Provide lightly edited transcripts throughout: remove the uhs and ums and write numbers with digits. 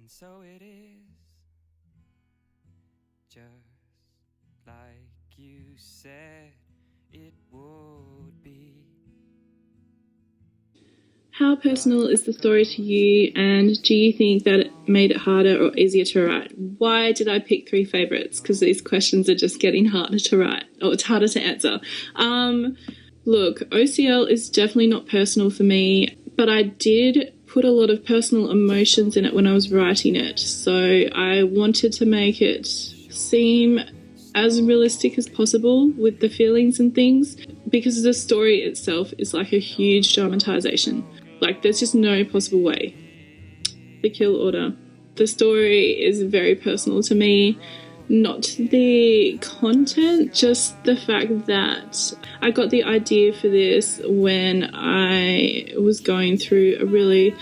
And so it is, just like you said it would be. How personal is the story to you, and do you think that it made it harder or easier to write? Why did I pick 3 favourites? Because these questions are just getting harder to write, or it's harder to answer. Look, OCL is definitely not personal for me, but I did put a lot of personal emotions in it when I was writing it. So I wanted to make it seem as realistic as possible with the feelings and things, because the story itself is like a huge dramatization. Like, there's just no possible way. The Kill Order. The story is very personal to me. Not the content, just the fact that I got the idea for this when I was going through a really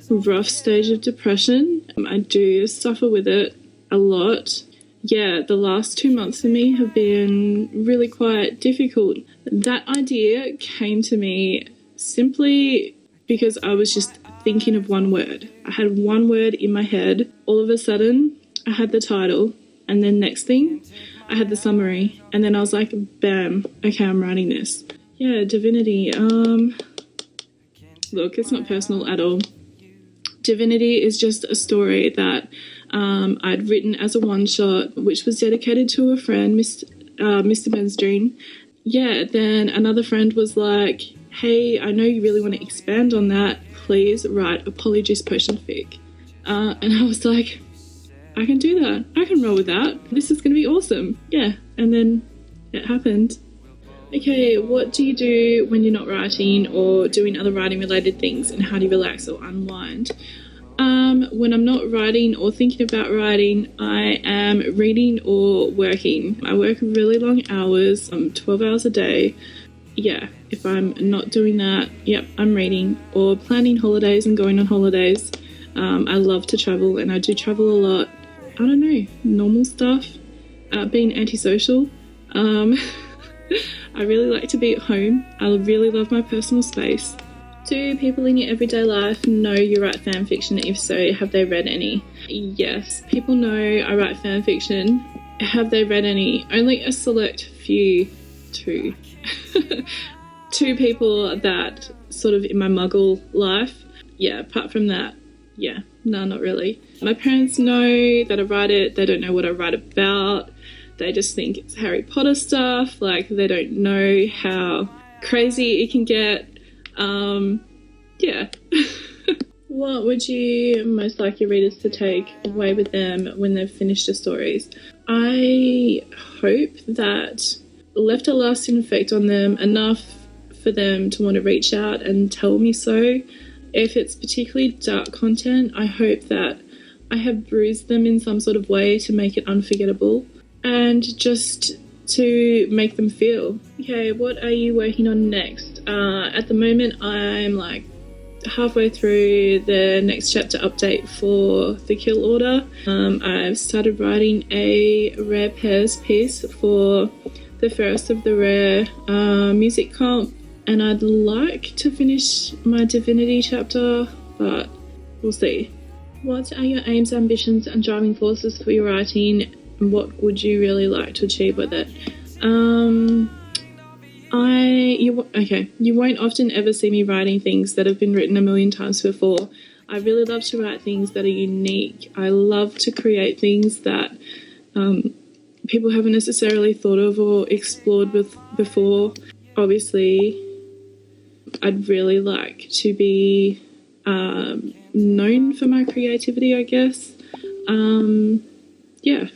rough stage of depression. I do suffer with it a lot. Yeah, the last 2 months for me have been really quite difficult. That idea came to me simply because I was just thinking of one word. I had one word in my head. All of a sudden, I had the title, and then next thing, I had the summary, and then I was like, bam, okay, I'm writing this. Yeah, Divinity. Look, it's not personal at all. Divinity is just a story that I'd written as a one-shot, which was dedicated to a friend, Mr. Bensdreen. Yeah, then another friend was like, hey, I know you really want to expand on that. Please write a polyjuice potion fic. And I was like, I can do that. I can roll with that. This is going to be awesome. Yeah, and then it happened. Okay, what do you do when you're not writing or doing other writing-related things, and how do you relax or unwind? When I'm not writing or thinking about writing, I am reading or working. I work really long hours, 12 hours a day. Yeah, if I'm not doing that, yep, I'm reading or planning holidays and going on holidays. I love to travel, and I do travel a lot. I don't know, normal stuff, being antisocial. I really like to be at home. I really love my personal space. Do people in your everyday life know you write fan fiction? If so, have they read any? Yes, people know I write fan fiction. Have they read any? Only a select few. 2. 2 people that sort of in my muggle life. Yeah, apart from that, yeah, no, not really. My parents know that I write it. They don't know what I write about. They just think it's Harry Potter stuff. Like, they don't know how crazy it can get. Yeah. What would you most like your readers to take away with them when they've finished the stories? I hope that left a lasting effect on them, enough for them to want to reach out and tell me so. If it's particularly dark content, I hope that I have bruised them in some sort of way to make it unforgettable, and just to make them feel. Okay, what are you working on next? At the moment, I'm like halfway through the next chapter update for the Kill Order. I've started writing a Rare Pairs piece for the first of the Rare music comp, and I'd like to finish my Divinity chapter, but we'll see. What are your aims, ambitions, and driving forces for your writing, and what would you really like to achieve with it? You won't often ever see me writing things that have been written a million times before. I really love to write things that are unique. I love to create things that people haven't necessarily thought of or explored with before. Obviously, I'd really like to be known for my creativity, I guess. Yeah.